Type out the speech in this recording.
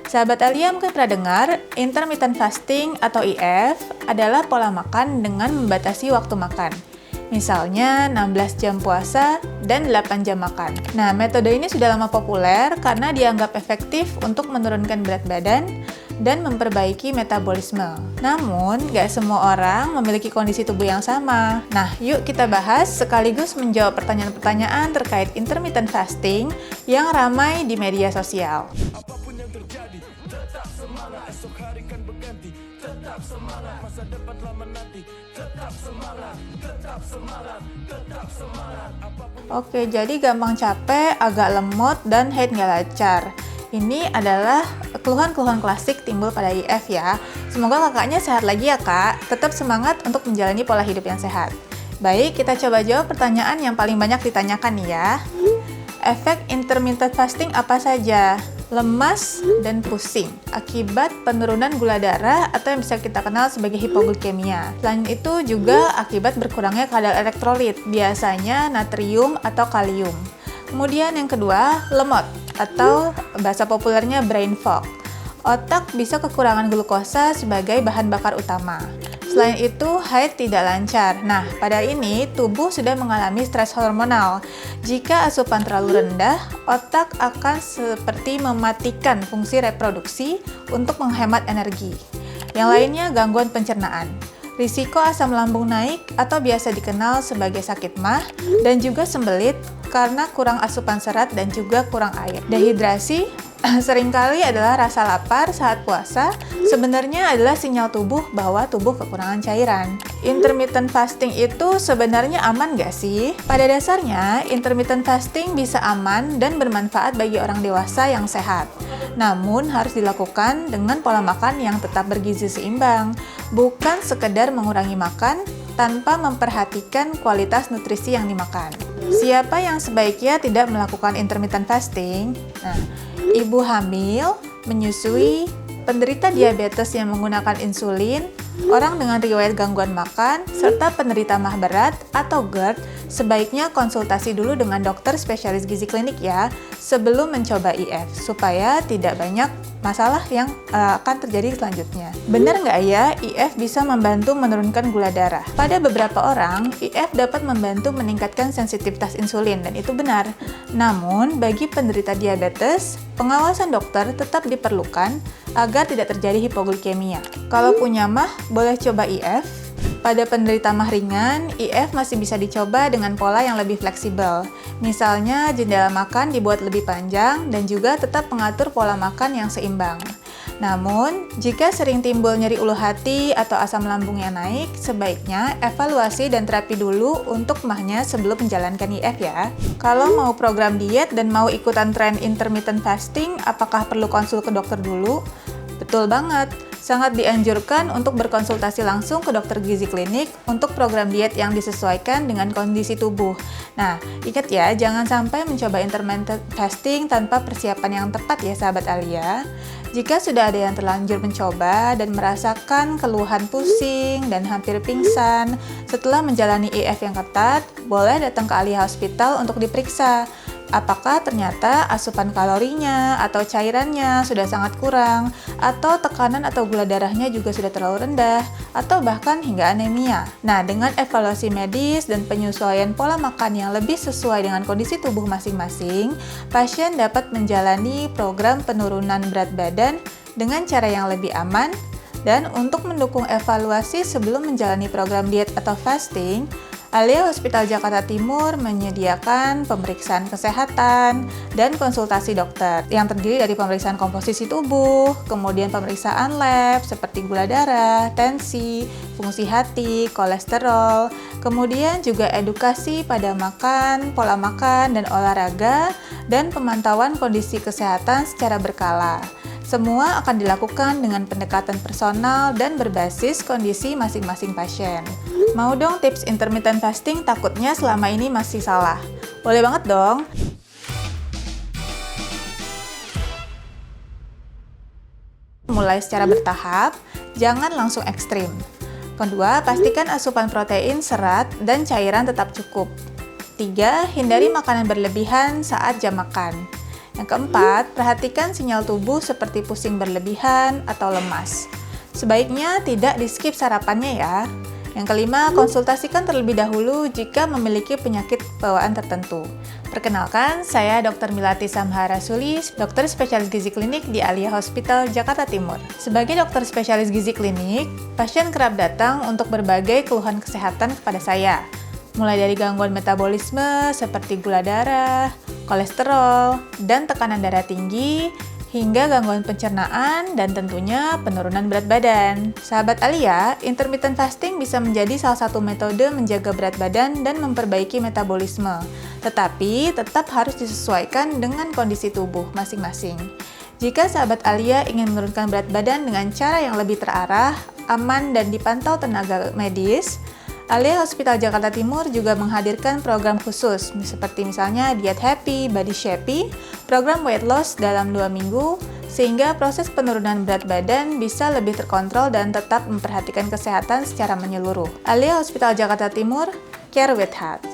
Sahabat Alia mungkin pernah dengar, intermittent fasting atau IF adalah pola makan dengan membatasi waktu makan. Misalnya 16 jam puasa dan 8 jam makan. Nah, metode ini sudah lama populer karena dianggap efektif untuk menurunkan berat badan dan memperbaiki metabolisme. Namun, gak semua orang memiliki kondisi tubuh yang sama. Nah, yuk kita bahas sekaligus menjawab pertanyaan-pertanyaan terkait intermittent fasting yang ramai di media sosial. Apapun yang terjadi, tetap semangat, esok hari kan berganti, tetap semangat, masa depanlah menanti, tetap semangat, tetap semangat, tetap semangat. Oke, jadi gampang capek, agak lemot, dan haid nggak lancar. Ini adalah keluhan-keluhan klasik timbul pada IF ya. Semoga kakaknya sehat lagi ya kak, tetap semangat untuk menjalani pola hidup yang sehat. Baik, kita coba jawab pertanyaan yang paling banyak ditanyakan nih ya. Efek intermittent fasting apa saja? Lemas dan pusing akibat penurunan gula darah atau yang bisa kita kenal sebagai hipoglikemia. Selain itu juga akibat berkurangnya kadar elektrolit, biasanya natrium atau kalium. Kemudian yang kedua, lemot atau bahasa populernya brain fog. Otak bisa kekurangan glukosa sebagai bahan bakar utama. Selain itu, haid tidak lancar. Nah, pada ini tubuh sudah mengalami stres hormonal. Jika asupan terlalu rendah, otak akan seperti mematikan fungsi reproduksi untuk menghemat energi. Yang lainnya, gangguan pencernaan. Risiko asam lambung naik atau biasa dikenal sebagai sakit MAH dan juga sembelit karena kurang asupan serat dan juga kurang air. Dehidrasi seringkali adalah rasa lapar saat puasa, sebenarnya adalah sinyal tubuh bahwa tubuh kekurangan cairan. Intermittent fasting itu sebenarnya aman nggak sih? Pada dasarnya, intermittent fasting bisa aman dan bermanfaat bagi orang dewasa yang sehat. Namun harus dilakukan dengan pola makan yang tetap bergizi seimbang, bukan sekedar mengurangi makan tanpa memperhatikan kualitas nutrisi yang dimakan. Siapa yang sebaiknya tidak melakukan intermittent fasting? Nah, ibu hamil, menyusui, penderita diabetes yang menggunakan insulin, orang dengan riwayat gangguan makan, serta penderita MAH berat atau GERD, sebaiknya konsultasi dulu dengan dokter spesialis gizi klinik ya, sebelum mencoba IF, supaya tidak banyak masalah yang akan terjadi selanjutnya. Benar nggak ya, IF bisa membantu menurunkan gula darah? Pada beberapa orang, IF dapat membantu meningkatkan sensitivitas insulin, dan itu benar. Namun, bagi penderita diabetes, pengawasan dokter tetap diperlukan agar tidak terjadi hipoglikemia. Kalau punya MAH, boleh coba IF. Pada penderita MAH ringan, IF masih bisa dicoba dengan pola yang lebih fleksibel. Misalnya, jendela makan dibuat lebih panjang dan juga tetap mengatur pola makan yang seimbang. Namun, jika sering timbul nyeri ulu hati atau asam lambungnya naik, sebaiknya evaluasi dan terapi dulu untuk MAH-nya sebelum menjalankan IF ya. Kalau mau program diet dan mau ikutan tren intermittent fasting, apakah perlu konsul ke dokter dulu? Betul banget, sangat dianjurkan untuk berkonsultasi langsung ke dokter gizi klinik untuk program diet yang disesuaikan dengan kondisi tubuh. Nah, ingat ya, jangan sampai mencoba intermittent fasting tanpa persiapan yang tepat ya sahabat Alia. Jika sudah ada yang terlanjur mencoba dan merasakan keluhan pusing dan hampir pingsan setelah menjalani IF yang ketat, boleh datang ke Alia Hospital untuk diperiksa. Apakah ternyata asupan kalorinya atau cairannya sudah sangat kurang, atau tekanan atau gula darahnya juga sudah terlalu rendah, atau bahkan hingga anemia. Nah, dengan evaluasi medis dan penyesuaian pola makan yang lebih sesuai dengan kondisi tubuh masing-masing, pasien dapat menjalani program penurunan berat badan dengan cara yang lebih aman. Dan untuk mendukung evaluasi sebelum menjalani program diet atau fasting, Alia Hospital Jakarta Timur menyediakan pemeriksaan kesehatan dan konsultasi dokter yang terdiri dari pemeriksaan komposisi tubuh, kemudian pemeriksaan lab seperti gula darah, tensi, fungsi hati, kolesterol, kemudian juga edukasi pada makan, pola makan, dan olahraga, dan pemantauan kondisi kesehatan secara berkala. Semua akan dilakukan dengan pendekatan personal dan berbasis kondisi masing-masing pasien. Mau dong tips intermittent fasting? Takutnya selama ini masih salah. Boleh banget dong. Mulai secara bertahap, jangan langsung ekstrim. Kedua, pastikan asupan protein, serat, dan cairan tetap cukup. 3. Hindari makanan berlebihan saat jam makan. Yang keempat, perhatikan sinyal tubuh seperti pusing berlebihan atau lemas. Sebaiknya tidak di-skip sarapannya ya. Yang kelima, konsultasikan terlebih dahulu jika memiliki penyakit bawaan tertentu. Perkenalkan, saya Dr. Milati Samhara Sulis, dokter spesialis gizi klinik di Alia Hospital, Jakarta Timur. Sebagai dokter spesialis gizi klinik, pasien kerap datang untuk berbagai keluhan kesehatan kepada saya. Mulai dari gangguan metabolisme seperti gula darah, kolesterol, dan tekanan darah tinggi, hingga gangguan pencernaan dan tentunya penurunan berat badan. Sahabat Alia, intermittent fasting bisa menjadi salah satu metode menjaga berat badan dan memperbaiki metabolisme. Tetapi tetap harus disesuaikan dengan kondisi tubuh masing-masing. Jika sahabat Alia ingin menurunkan berat badan dengan cara yang lebih terarah, aman, dan dipantau tenaga medis, Alia Hospital Jakarta Timur juga menghadirkan program khusus, seperti misalnya Diet Happy, Body Shapey, program weight loss dalam 2 minggu, sehingga proses penurunan berat badan bisa lebih terkontrol dan tetap memperhatikan kesehatan secara menyeluruh. Alia Hospital Jakarta Timur, Care with Heart.